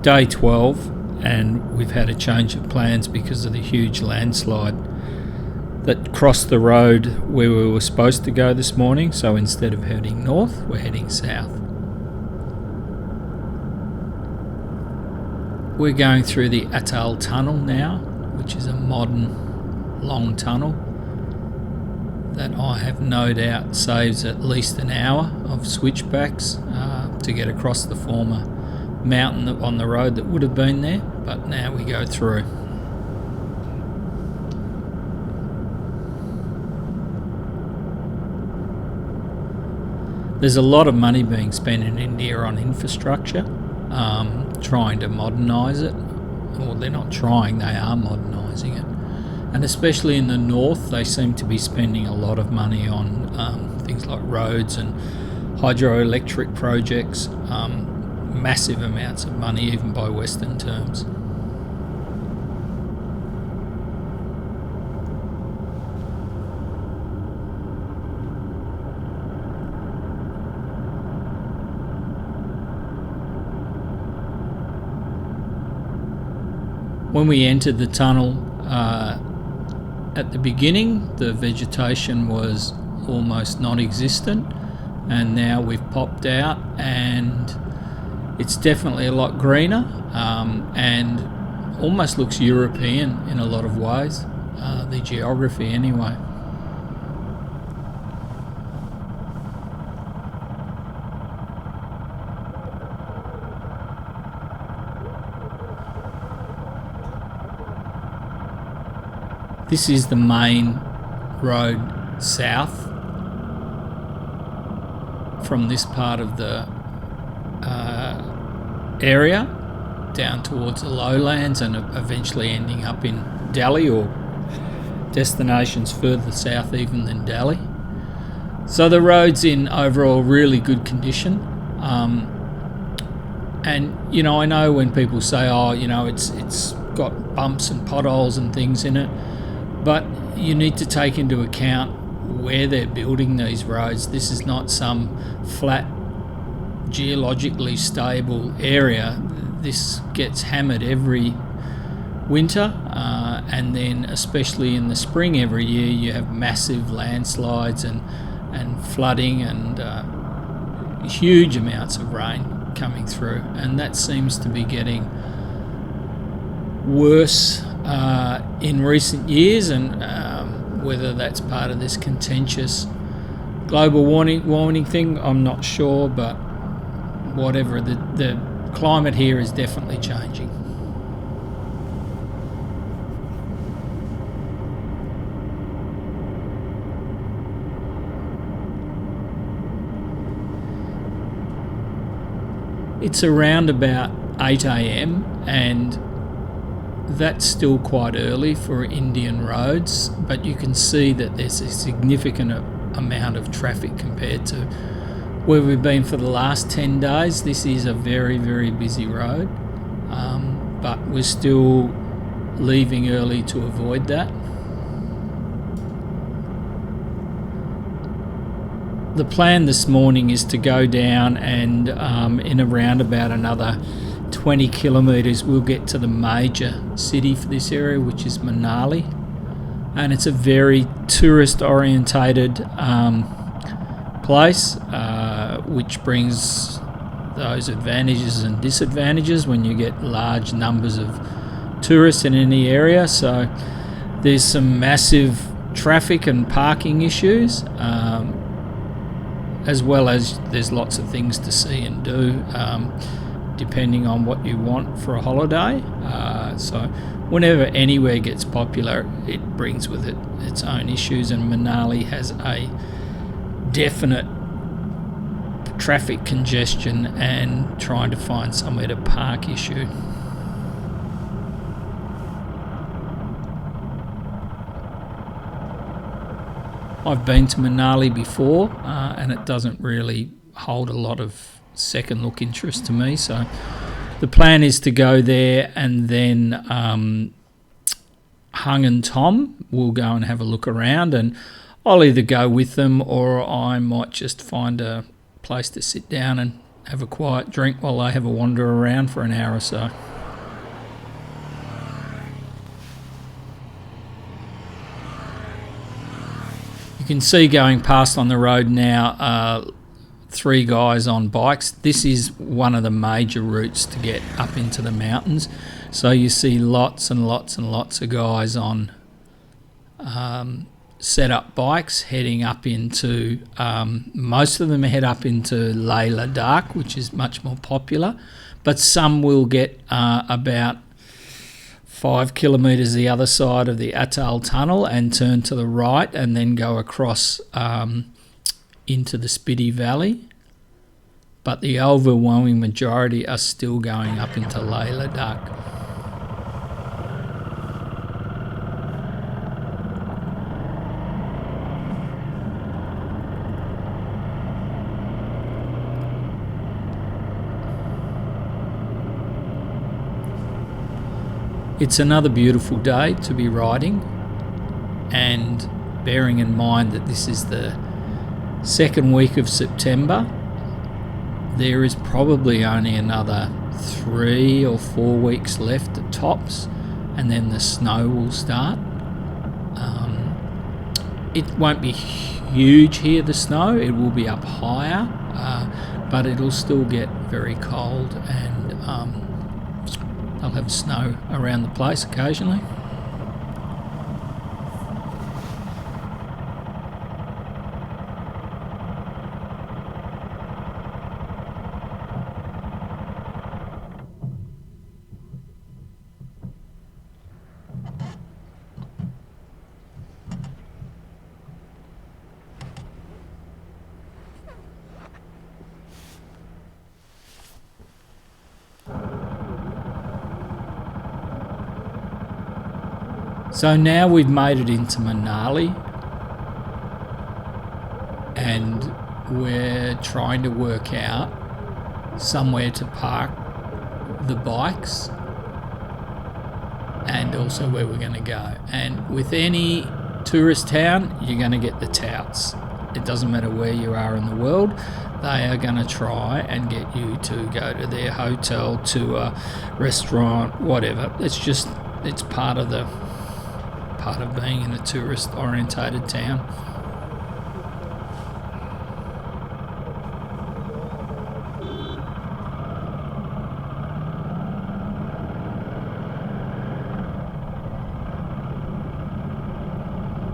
day 12 and we've had a change of plans because of the huge landslide that crossed the road where we were supposed to go this morning. So instead of heading north, we're heading south. We're going through the Atoll Tunnel now, which is a modern long tunnel that I have no doubt saves at least an hour of switchbacks to get across the former mountain on the road that would have been there, but now we go through. There's a lot of money being spent in India on infrastructure, trying to modernise it. Well, they're not trying, they are modernising it. And especially in the north, they seem to be spending a lot of money on things like roads and hydroelectric projects, massive amounts of money even by Western terms. When we entered the tunnel at the beginning, the vegetation was almost non-existent, and now we've popped out and it's definitely a lot greener and almost looks European in a lot of ways, the geography anyway. This is the main road south from this part of the area down towards the lowlands and eventually ending up in Delhi or destinations further south even than Delhi. So the road's in overall really good condition. And, you know, I know when people say, oh, you know, it's got bumps and potholes and things in it, but you need to take into account where they're building these roads. This is not some flat, geologically stable area. This gets hammered every winter, and then especially in the spring every year you have massive landslides and flooding and huge amounts of rain coming through, and that seems to be getting worse in recent years, and whether that's part of this contentious global warming thing, I'm not sure, but whatever, the climate here is definitely changing. It's around about 8 a.m. and that's still quite early for Indian roads, but you can see that there's a significant amount of traffic compared to where we've been for the last 10 days. This is a very, very busy road, but we're still leaving early to avoid that. The plan this morning is to go down and in around about another 20 kilometres we'll get to the major city for this area, which is Manali, and it's a very tourist orientated place, which brings those advantages and disadvantages when you get large numbers of tourists in any area. So there's some massive traffic and parking issues, as well as there's lots of things to see and do, depending on what you want for a holiday. So whenever anywhere gets popular, it brings with it its own issues, and Manali has a definite traffic congestion and trying to find somewhere to park issue. I've been to Manali before, and it doesn't really hold a lot of second look interest to me, so the plan is to go there, and then Hung and Tom will go and have a look around, and I'll either go with them or I might just find a place to sit down and have a quiet drink while they have a wander around for an hour or so. You can see going past on the road now 3 guys on bikes. This is one of the major routes to get up into the mountains. So you see lots and lots and lots of guys on set up bikes heading up into, most of them head up into Landslide, which is much more popular, but some will get about 5 kilometres the other side of the Atoll Tunnel and turn to the right and then go across into the Spiti Valley. But the overwhelming majority are still going up into Landslide. It's another beautiful day to be riding, and bearing in mind that this is the second week of September, there is probably only another 3 or 4 weeks left at tops, and then the snow will start. It won't be huge here, the snow, it will be up higher, but it'll still get very cold, and they'll have snow around the place occasionally. So now we've made it into Manali, and we're trying to work out somewhere to park the bikes and also where we're going to go. And with any tourist town, you're going to get the touts. It doesn't matter where you are in the world, they are going to try and get you to go to their hotel, to a restaurant, whatever. It's part of being in a tourist orientated town.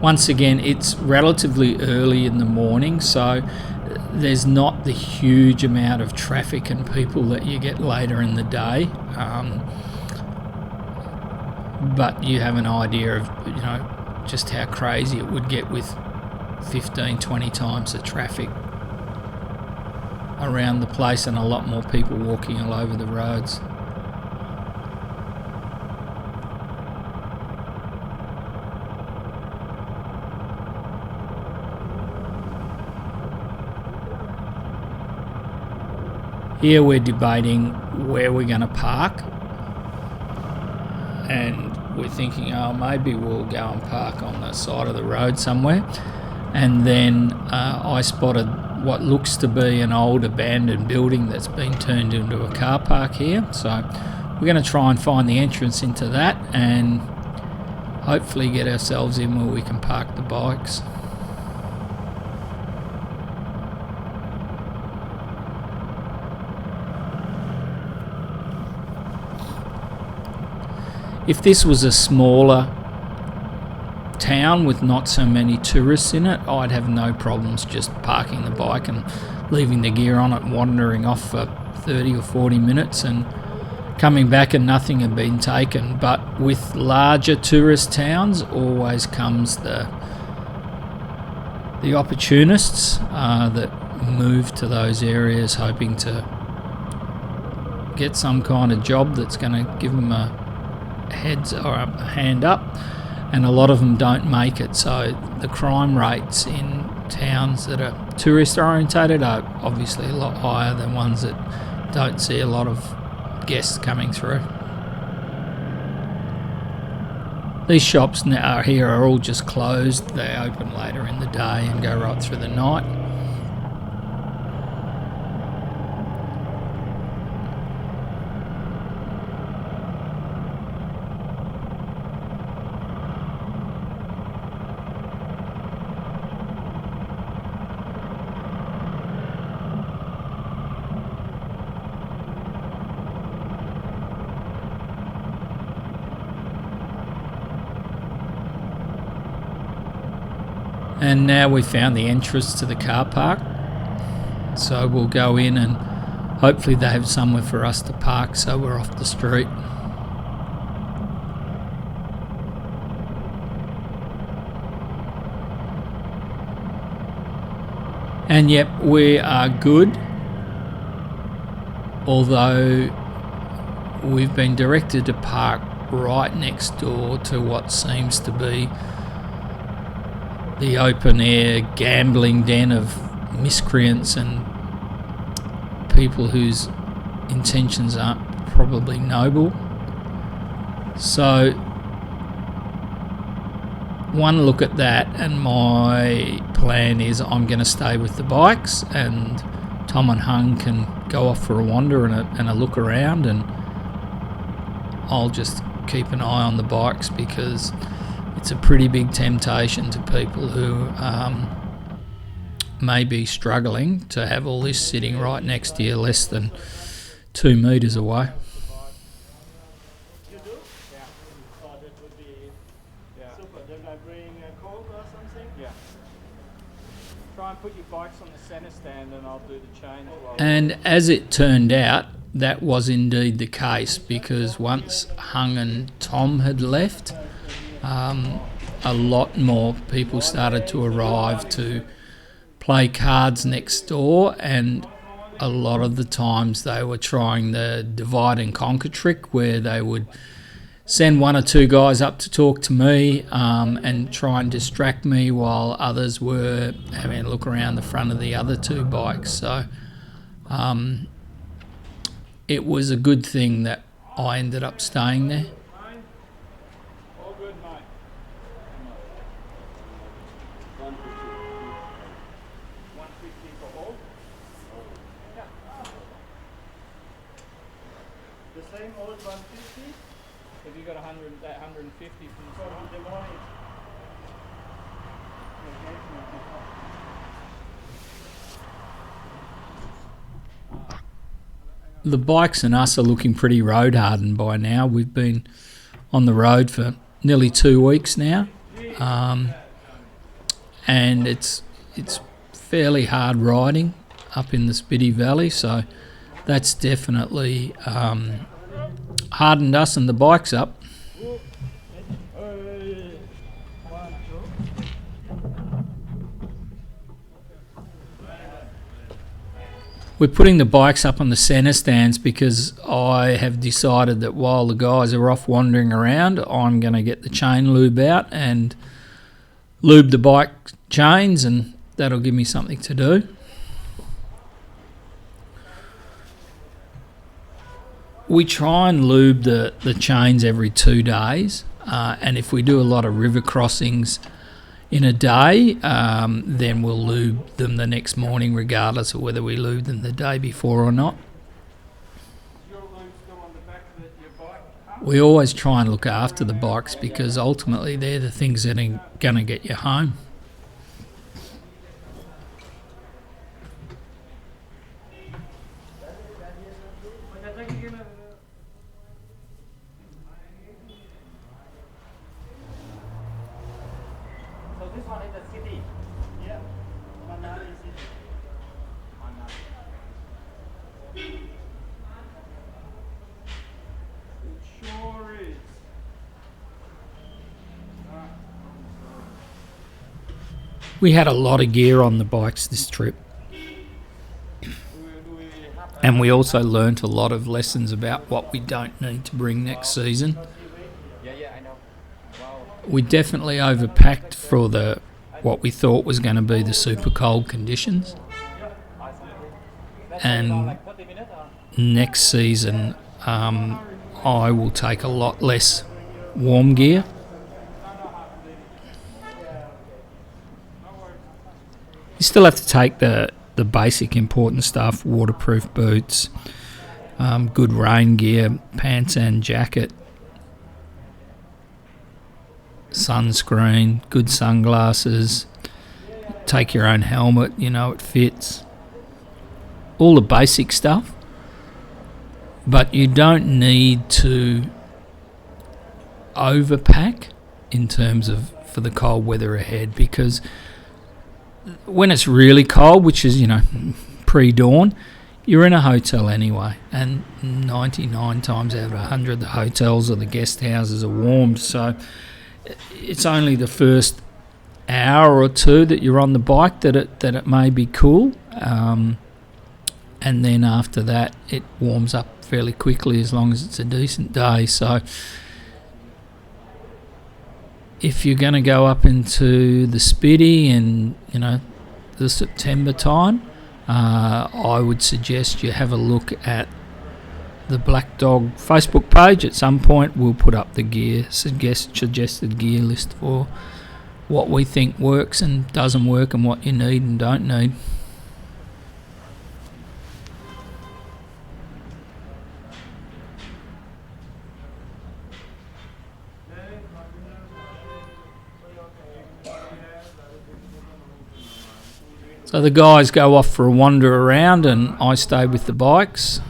Once again, it's relatively early in the morning, so there's not the huge amount of traffic and people that you get later in the day. But you have an idea of, just how crazy it would get with 15, 20 times the traffic around the place and a lot more people walking all over the roads. Here we're debating where we're going to park, and we're thinking, maybe we'll go and park on the side of the road somewhere. And then I spotted what looks to be an old abandoned building that's been turned into a car park here. So we're going to try and find the entrance into that and hopefully get ourselves in where we can park the bikes. If this was a smaller town with not so many tourists in it, I'd have no problems just parking the bike and leaving the gear on it, wandering off for 30 or 40 minutes and coming back and nothing had been taken. But with larger tourist towns always comes the opportunists that move to those areas hoping to get some kind of job that's going to give them a heads or a hand up, and a lot of them don't make it. So the crime rates in towns that are tourist orientated are obviously a lot higher than ones that don't see a lot of guests coming through. These shops now here are all just closed. They open later in the day and go right through the night. And now we've found the entrance to the car park, so we'll go in and hopefully they have somewhere for us to park so we're off the street. And yep, we are good, although we've been directed to park right next door to what seems to be the open air gambling den of miscreants and people whose intentions aren't probably noble. So one look at that, and my plan is I'm going to stay with the bikes, and Tom and Hung can go off for a wander and a look around, and I'll just keep an eye on the bikes, because it's a pretty big temptation to people who may be struggling to have all this sitting right next to you, less than 2 metres away. You do? Yeah. So that would be super. Then I bring a Coke or something? Yeah. Try and put your bikes on the centre stand and I'll do the chain as well. And as it turned out, that was indeed the case, because once Hung and Tom had left, a lot more people started to arrive to play cards next door, and a lot of the times they were trying the divide and conquer trick, where they would send 1 or 2 guys up to talk to me and try and distract me, while others were having a look around the front of the other 2 bikes. So it was a good thing that I ended up staying there. All good, mate. 150 for all? Yeah. The same old 150? Have you got 150 from the morning? The bikes and us are looking pretty road hardened by now. We've been on the road for nearly 2 weeks now, and it's fairly hard riding up in the Spitty Valley, so that's definitely hardened us and the bikes up. We're putting the bikes up on the centre stands because I have decided that while the guys are off wandering around, I'm going to get the chain lube out and lube the bike chains, and that'll give me something to do. We try and lube the chains every 2 days, and if we do a lot of river crossings in a day, then we'll lube them the next morning, regardless of whether we lube them the day before or not. We always try and look after the bikes, because ultimately they're the things that are going to get you home. So this one is the city? Yeah. Manali city. It sure is. We had a lot of gear on the bikes this trip, and we also learnt a lot of lessons about what we don't need to bring next season. I know. Wow. We definitely overpacked for what we thought was going to be the super cold conditions, and next season I will take a lot less warm gear. You still have to take the basic important stuff: waterproof boots, good rain gear, pants and jacket, sunscreen, good sunglasses, take your own helmet, it fits, all the basic stuff. But you don't need to overpack in terms of for the cold weather ahead, because when it's really cold, which is, you know, pre-dawn, you're in a hotel anyway, and 99 times out of 100 the hotels or the guest houses are warmed, so it's only the first hour or two that you're on the bike that it may be cool, and then after that it warms up fairly quickly as long as it's a decent day. So if you're going to go up into the Spitty and, you know, the September time, I would suggest you have a look at the Black Dog Facebook page. At some point we'll put up the suggested gear list for what we think works and doesn't work, and what you need and don't need. So the guys go off for a wander around and I stay with the bikes.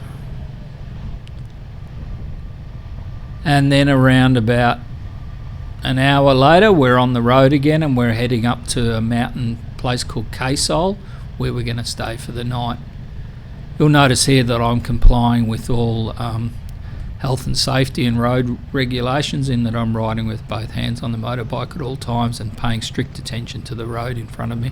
And then around about an hour later we're on the road again, and we're heading up to a mountain place called Kaysol, where we're going to stay for the night. You'll notice here that I'm complying with all health and safety and road regulations, in that I'm riding with both hands on the motorbike at all times and paying strict attention to the road in front of me.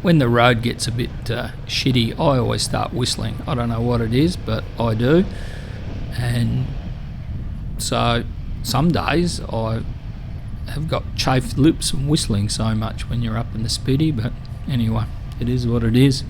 When the road gets a bit shitty, I always start whistling. I don't know what it is, but I do. And so some days I have got chafed lips from whistling so much when you're up in the Spitty, but anyway, it is what it is.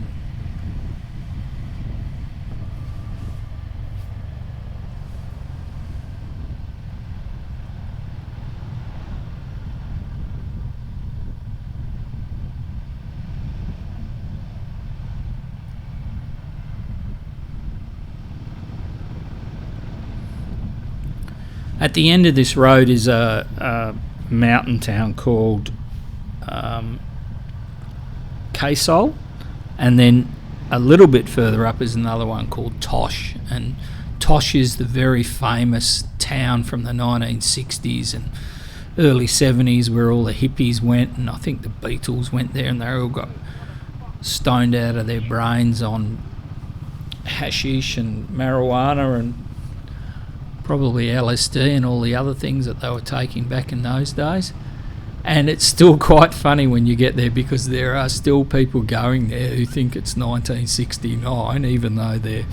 At the end of this road is a mountain town called Kaysol, and then a little bit further up is another one called Tosh, and Tosh is the very famous town from the 1960s and early 70s where all the hippies went, and I think the Beatles went there, and they all got stoned out of their brains on hashish and marijuana and probably LSD and all the other things that they were taking back in those days. And it's still quite funny when you get there, because there are still people going there who think it's 1969 even though they're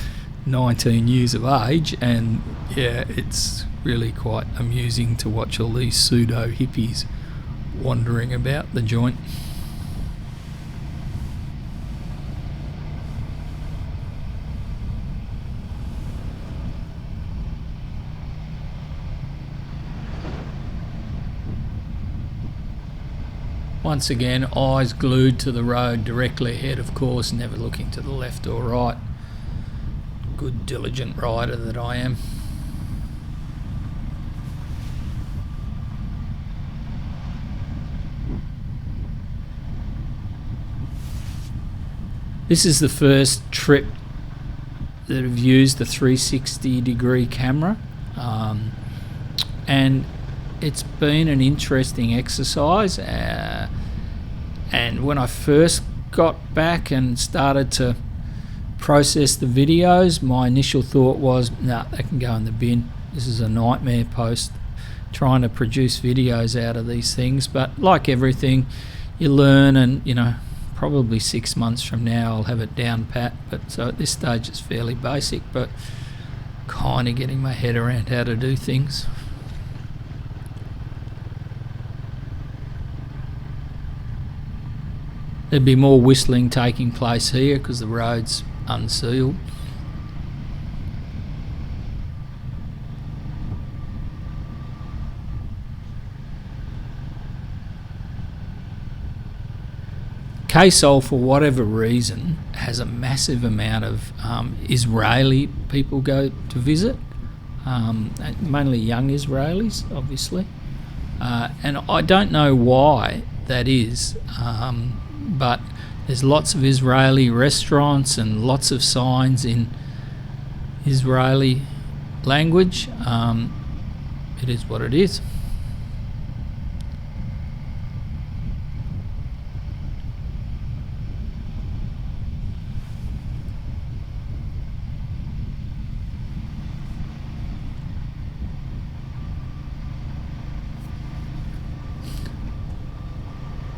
19 years of age. And yeah, it's really quite amusing to watch all these pseudo hippies wandering about the joint. Once again, eyes glued to the road directly ahead, of course, never looking to the left or right. Good diligent rider that I am. This is the first trip that I've used the 360-degree camera, and it's been an interesting exercise. And when I first got back and started to process the videos, my initial thought was, nah, they can go in the bin. This is a nightmare post trying to produce videos out of these things. But like everything, you learn, and you know, probably 6 months from now I'll have it down pat. But so at this stage it's fairly basic, but kind of getting my head around how to do things. There'd be more whistling taking place here because the road's unsealed. Kaysol, for whatever reason, has a massive amount of Israeli people go to visit, mainly young Israelis, obviously. And I don't know why that is. But There's lots of Israeli restaurants and lots of signs in Israeli language. It is what it is.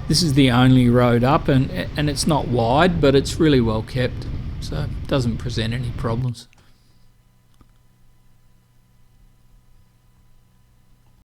This is the only road up, and it's not wide, but it's really well kept, so it doesn't present any problems.